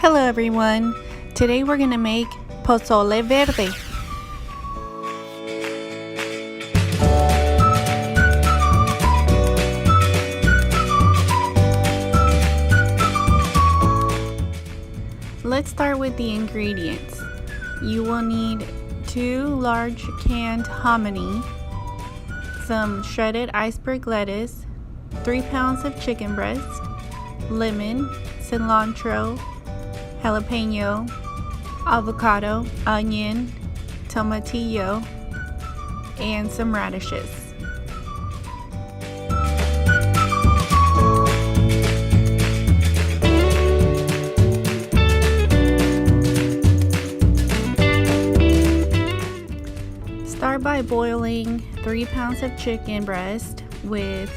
Hello everyone, today we're gonna make Pozole Verde. Let's start with the ingredients. You will need 2 large canned hominy, some shredded iceberg lettuce, 3 pounds of chicken breast, lemon, cilantro, jalapeño, avocado, onion, tomatillo, and some radishes. Start by boiling 3 pounds of chicken breast with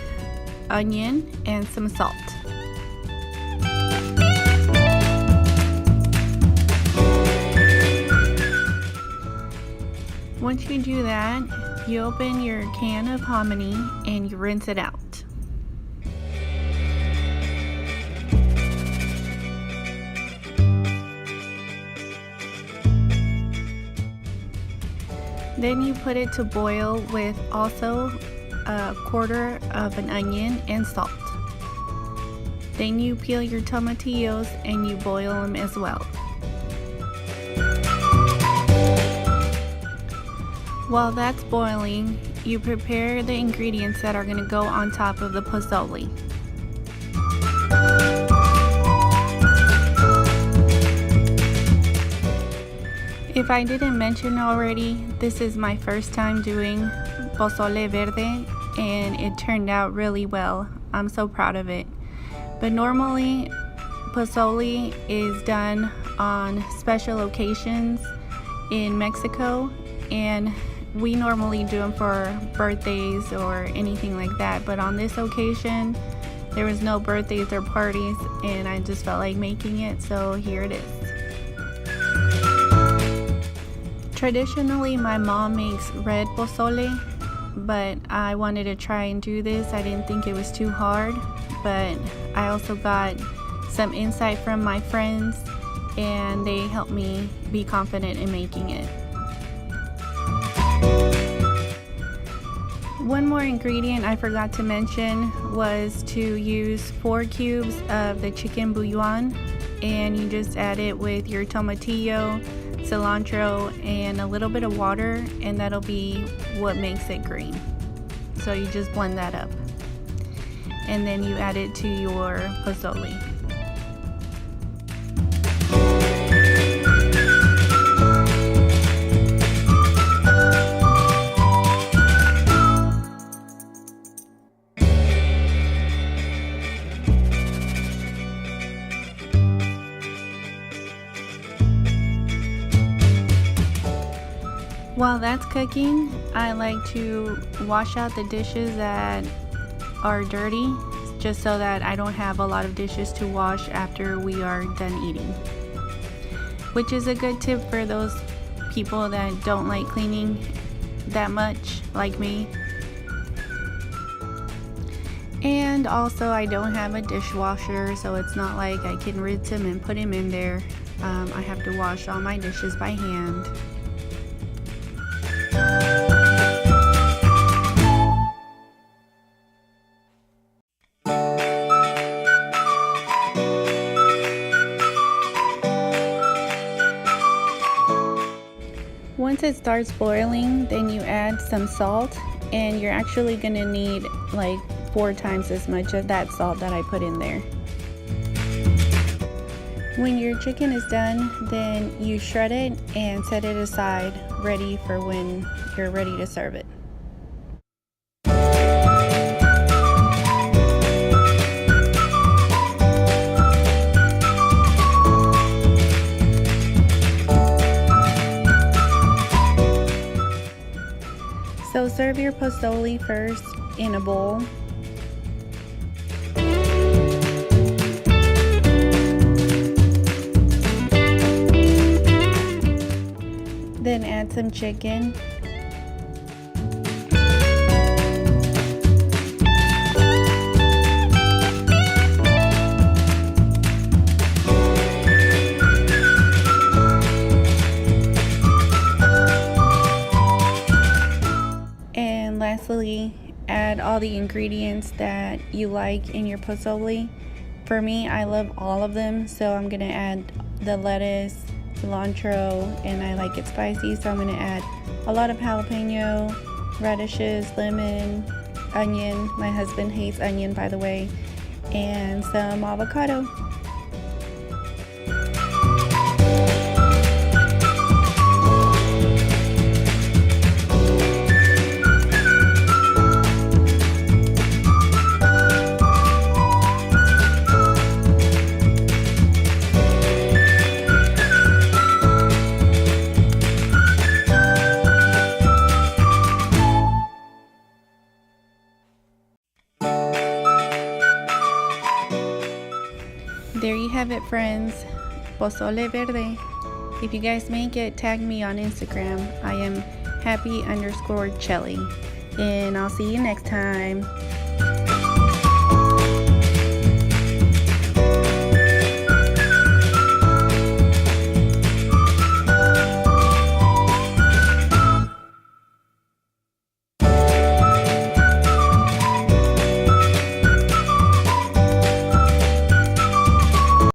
onion and some salt. Once you do that, you open your can of hominy and you rinse it out. Then you put it to boil with also a quarter of an onion and salt. Then you peel your tomatillos and you boil them as well. While that's boiling, you prepare the ingredients that are going to go on top of the pozole. If I didn't mention already, this is my first time doing Pozole Verde and it turned out really well. I'm so proud of it. But normally, pozole is done on special occasions in Mexico, and we normally do them for birthdays or anything like that, but on this occasion there was no birthdays or parties and I just felt like making it, so here it is. Traditionally my mom makes red pozole, but I wanted to try and do this. I didn't think it was too hard, but I also got some insight from my friends and they helped me be confident in making it. One more ingredient I forgot to mention was to use 4 cubes of the chicken bouillon, and you just add it with your tomatillo, cilantro, and a little bit of water, and that'll be what makes it green. So you just blend that up and then you add it to your pozole. While that's cooking, I like to wash out the dishes that are dirty, just so that I don't have a lot of dishes to wash after we are done eating. Which is a good tip for those people that don't like cleaning that much, like me. And also I don't have a dishwasher, so it's not like I can rinse them and put them in there. I have to wash all my dishes by hand. Once it starts boiling, then you add some salt, and you're actually going to need like 4 times as much of that salt that I put in there. When your chicken is done, then you shred it and set it aside, ready for when you're ready to serve it. So serve your pozole first in a bowl. Then add some chicken. add all the ingredients that you like in your pozole. For me, I love all of them, so I'm gonna add the lettuce, cilantro, and I like it spicy, so I'm gonna add a lot of jalapeno, radishes, lemon, onion. My husband hates onion, by the way, and some avocado. There you have it, friends. Pozole Verde. If you guys make it, tag me on Instagram. I am happy_Chelly. And I'll see you next time.